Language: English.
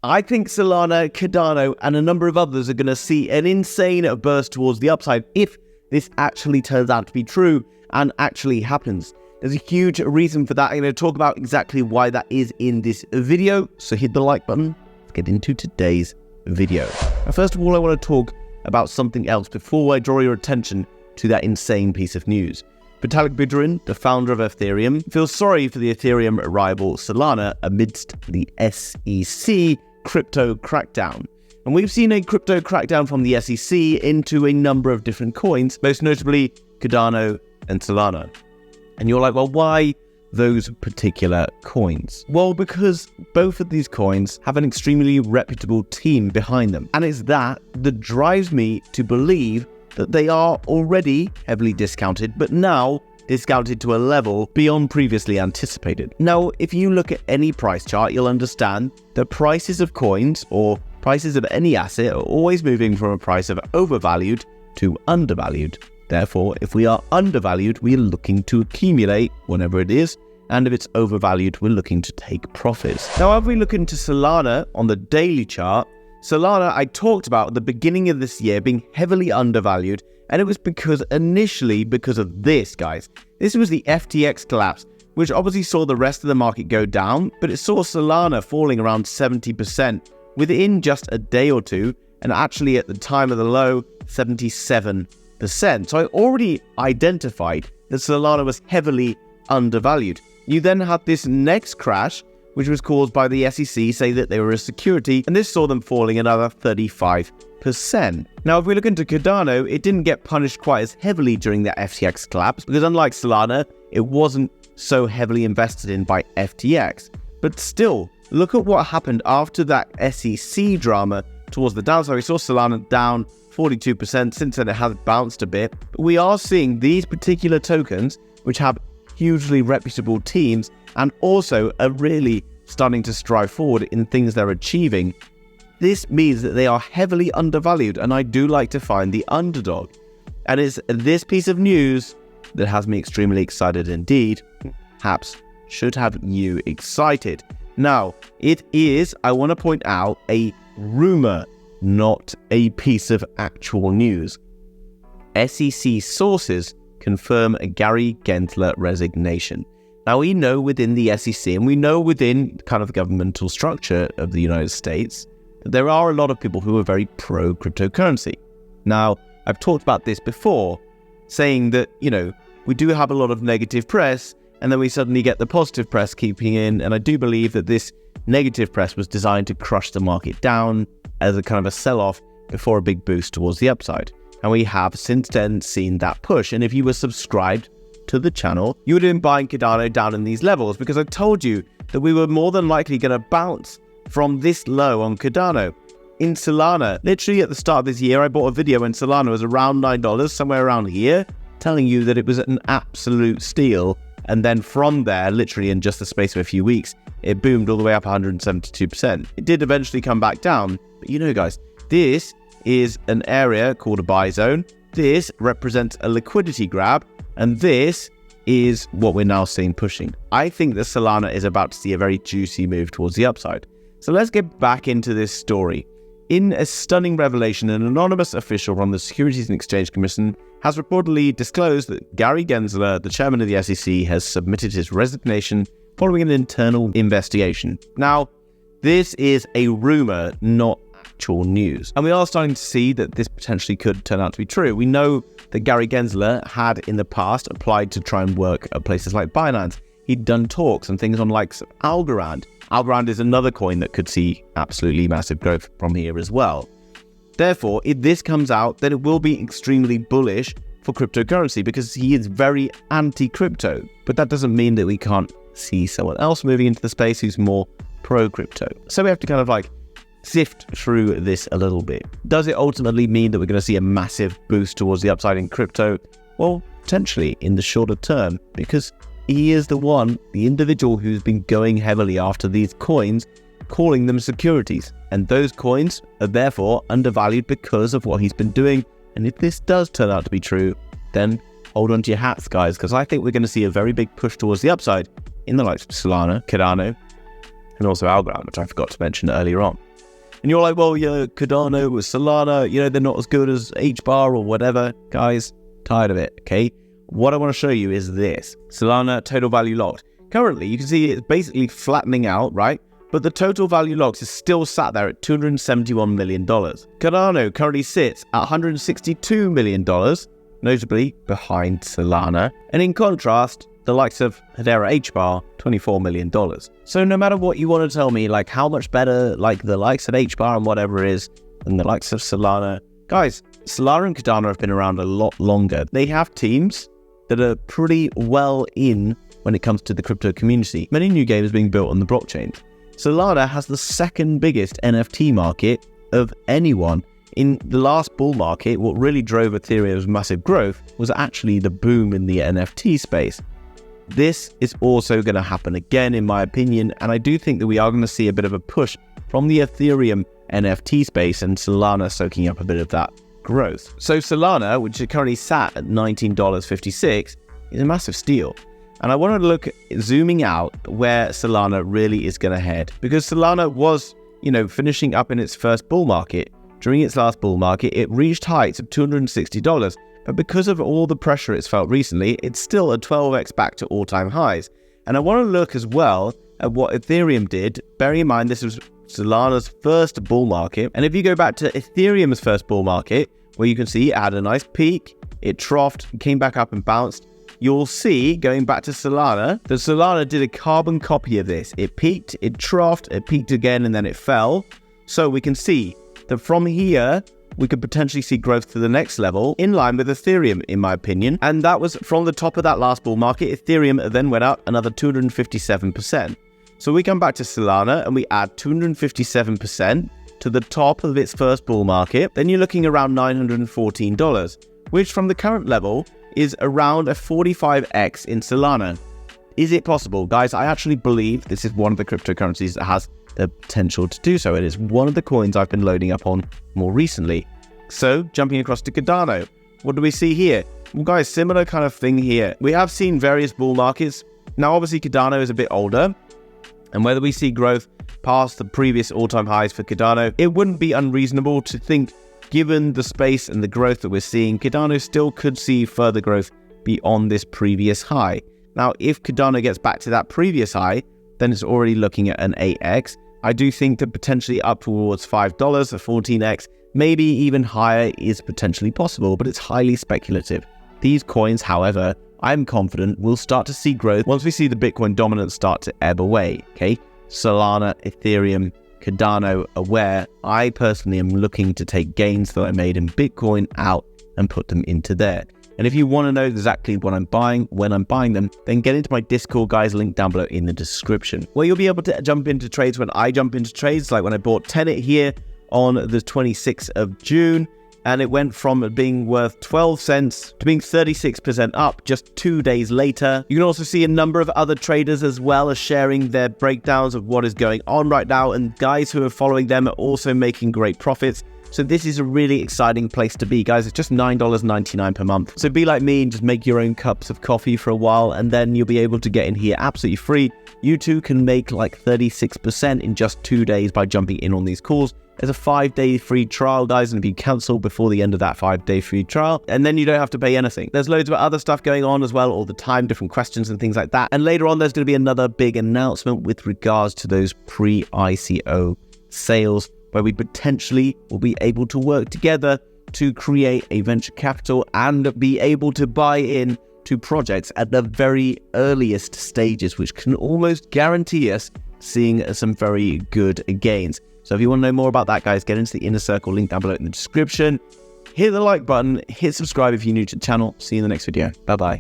I think Solana, Cardano, and a number of others are going to see an insane burst towards the upside if this actually turns out to be true and actually happens. There's a huge reason for that. I'm going to talk about exactly why that is in this video. So hit the like button. Let's get into today's video. Now, first of all, I want to talk about something else before I draw your attention to that insane piece of news. Vitalik Buterin, the founder of Ethereum, feels sorry for the Ethereum rival Solana amidst the SEC crypto crackdown. And we've seen a crypto crackdown from the SEC into a number of different coins, most notably Cardano and Solana. And you're like, well, why those particular coins? Well, because both of these coins have an extremely reputable team behind them. And it's that drives me to believe that they are already heavily discounted, but now discounted to a level beyond previously anticipated. Now, if you look at any price chart, you'll understand that prices of coins or prices of any asset are always moving from a price of overvalued to undervalued. Therefore, if we are undervalued, we are looking to accumulate whatever it is, and if it's overvalued, we're looking to take profits. Now, if we look into Solana on the daily chart, Solana I talked about at the beginning of this year being heavily undervalued, and it was initially because of this, guys. This was the FTX collapse, which obviously saw the rest of the market go down, but it saw Solana falling around 70% within just a day or two, and actually at the time of the low, 77%. So I already identified that Solana was heavily undervalued. You then had this next crash, which was caused by the SEC saying that they were a security, and this saw them falling another 35%. Now, if we look into Cardano, it didn't get punished quite as heavily during the FTX collapse, because unlike Solana, it wasn't so heavily invested in by FTX. But still, look at what happened after that SEC drama towards the downside. We saw Solana down 42%. Since then, it has bounced a bit. But we are seeing these particular tokens, which have hugely reputable teams and also are really starting to strive forward in things they're achieving. This means that they are heavily undervalued, and I do like to find the underdog. And it's this piece of news that has me extremely excited indeed. Perhaps should have you excited. Now, it is, I want to point out, a rumor, not a piece of actual news. SEC sources confirm a Gary Gensler resignation. Now, we know within the SEC, and we know within kind of the governmental structure of the United States, that there are a lot of people who are very pro-cryptocurrency. Now, I've talked about this before, saying that, we do have a lot of negative press, and then we suddenly get the positive press keeping in, and I do believe that this negative press was designed to crush the market down as a kind of a sell-off before a big boost towards the upside. And we have since then seen that push. And if you were subscribed to the channel, you would have been buying Cardano down in these levels, because I told you that we were more than likely going to bounce from this low on Cardano. In Solana, literally at the start of this year, I bought a video when Solana was around $9, somewhere around here, telling you that it was an absolute steal. And then from there, literally in just the space of a few weeks, it boomed all the way up 172%. It did eventually come back down. But guys, this is an area called a buy zone. This represents a liquidity grab, and this is what we're now seeing pushing. I think that Solana is about to see a very juicy move towards the upside. So let's get back into this story. In a stunning revelation, an anonymous official from the Securities and Exchange Commission has reportedly disclosed that Gary Gensler, the chairman of the SEC, has submitted his resignation following an internal investigation. Now, this is a rumor, not actual news. And we are starting to see that this potentially could turn out to be true. We know that Gary Gensler had in the past applied to try and work at places like Binance. He'd done talks and things on likes of Algorand. Algorand is another coin that could see absolutely massive growth from here as well. Therefore, if this comes out, then it will be extremely bullish for cryptocurrency, because he is very anti-crypto. But that doesn't mean that we can't see someone else moving into the space who's more pro-crypto. So we have to kind of sift through this a little bit. Does it ultimately mean that we're going to see a massive boost towards the upside in crypto? Well, potentially in the shorter term, because he is the individual who's been going heavily after these coins, calling them securities. And those coins are therefore undervalued because of what he's been doing. And if this does turn out to be true, then hold on to your hats, guys, because I think we're going to see a very big push towards the upside in the likes of Solana, Cardano, and also Algorand, which I forgot to mention earlier on. And you're like, well, yeah, Cardano with Solana, they're not as good as HBAR or whatever. Guys, tired of it, okay? What I want to show you is this. Solana total value locked. Currently, you can see it's basically flattening out, right? But the total value locked is still sat there at $271 million. Cardano currently sits at $162 million, notably behind Solana. And in contrast, the likes of Hedera HBAR, $24 million. So no matter what you want to tell me, like how much better like the likes of HBAR and whatever is than the likes of Solana, guys, Solana and Cardano have been around a lot longer. They have teams that are pretty well in when it comes to the crypto community. Many new games being built on the blockchain. Solana has the second biggest NFT market of anyone. In the last bull market, what really drove Ethereum's massive growth was actually the boom in the NFT space. This is also going to happen again, in my opinion, and I do think that we are going to see a bit of a push from the Ethereum NFT space and Solana soaking up a bit of that growth. So Solana, which is currently sat at $19.56, is a massive steal. And I wanted to look at zooming out where Solana really is going to head. Because Solana was, finishing up in its first bull market. During its last bull market, it reached heights of $260. But because of all the pressure it's felt recently, it's still a 12x back to all-time highs. And I want to look as well at what Ethereum did, bearing in mind this was Solana's first bull market. And if you go back to Ethereum's first bull market, where you can see it had a nice peak, it troughed, came back up and bounced, you'll see, going back to Solana, that Solana did a carbon copy of this. It peaked, it troughed, it peaked again, and then it fell. So we can see that from here, we could potentially see growth to the next level, in line with Ethereum, in my opinion. And that was from the top of that last bull market. Ethereum then went up another 257%. So we come back to Solana, and we add 257% to the top of its first bull market. Then you're looking around $914, which from the current level is around a 45x in Solana. Is it possible? Guys, I actually believe this is one of the cryptocurrencies that has the potential to do so. It is one of the coins I've been loading up on more recently. So, jumping across to Cardano, what do we see here? Well, guys, similar kind of thing here. We have seen various bull markets. Now, obviously, Cardano is a bit older, and whether we see growth past the previous all-time highs for Cardano, it wouldn't be unreasonable to think, given the space and the growth that we're seeing, Cardano still could see further growth beyond this previous high. Now, if Cardano gets back to that previous high, then it's already looking at an 8x. I do think that potentially up towards $5, a 14x, maybe even higher is potentially possible, but it's highly speculative. These coins, however, I'm confident we'll start to see growth once we see the Bitcoin dominance start to ebb away, okay? Solana, Ethereum, Cardano are where I personally am looking to take gains that I made in Bitcoin out and put them into there. And if you want to know exactly what I'm buying, when I'm buying them, then get into my Discord, guys, link down below in the description, where you'll be able to jump into trades when I jump into trades, like when I bought Tenet here on the 26th of June, and it went from being worth 12 cents to being 36% up just 2 days later. You can also see a number of other traders as well as sharing their breakdowns of what is going on right now, and guys who are following them are also making great profits. So this is a really exciting place to be, guys. It's just $9.99 per month. So be like me and just make your own cups of coffee for a while, and then you'll be able to get in here absolutely free. You too can make like 36% in just 2 days by jumping in on these calls. There's a 5-day free trial, guys, and if you cancel before the end of that 5-day free trial, and then you don't have to pay anything. There's loads of other stuff going on as well all the time, different questions and things like that. And later on, there's going to be another big announcement with regards to those pre-ICO sales, where we potentially will be able to work together to create a venture capital and be able to buy in to projects at the very earliest stages, which can almost guarantee us seeing some very good gains. So if you want to know more about that, guys, get into the inner circle, link down below in the description. Hit the like button, hit subscribe if you're new to the channel. See you in the next video. Bye-bye.